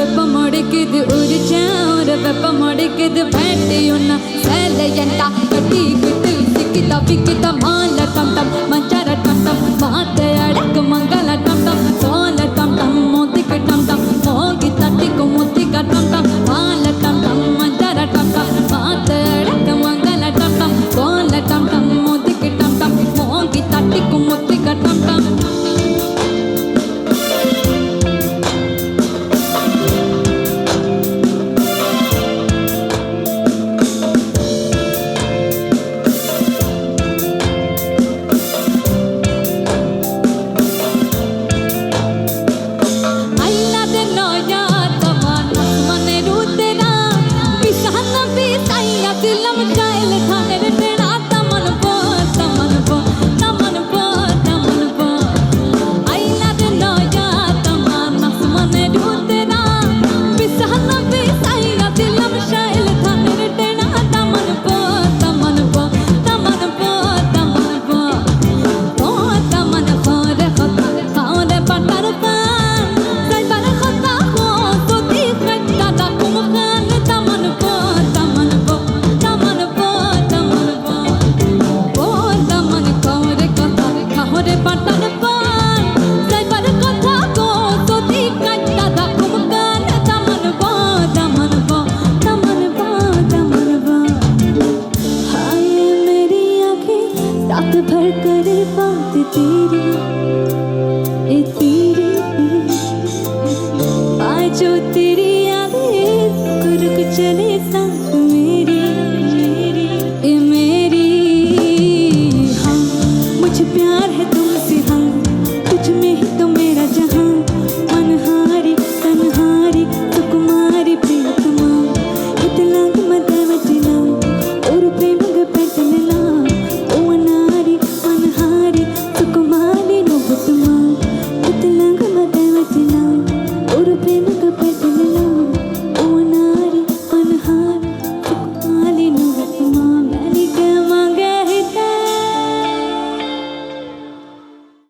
വെപ്പമൊടുക്കിത് ഒരു ചാറ് വെപ്പമൊടുക്കിത് വേട്ടയുന്ന സേലയണ്ട കട്ടിക്കിട്ട് സിക്കിത വിക്കിത മാല ടം ടം മഞ്ചര ടം ടം മാത്തയടക്ക് മംഗള ടം ടം സോല ടം ടം മോത്തിക്ക് ടം ടം മോഗി തട്ടിക്ക് മുത്തിക്ക ടം ടം മാല ടം ടം മഞ്ചര ടം ടം മാത്തയടക്ക് മംഗള ടം ടം സോല ടം ടം മോത്തിക്ക് ടം ടം മോഗി തട്ടിക്ക് മുത്തിക്ക ടം ടം भर करे बात तेरी ए तेरी आज जो तेरी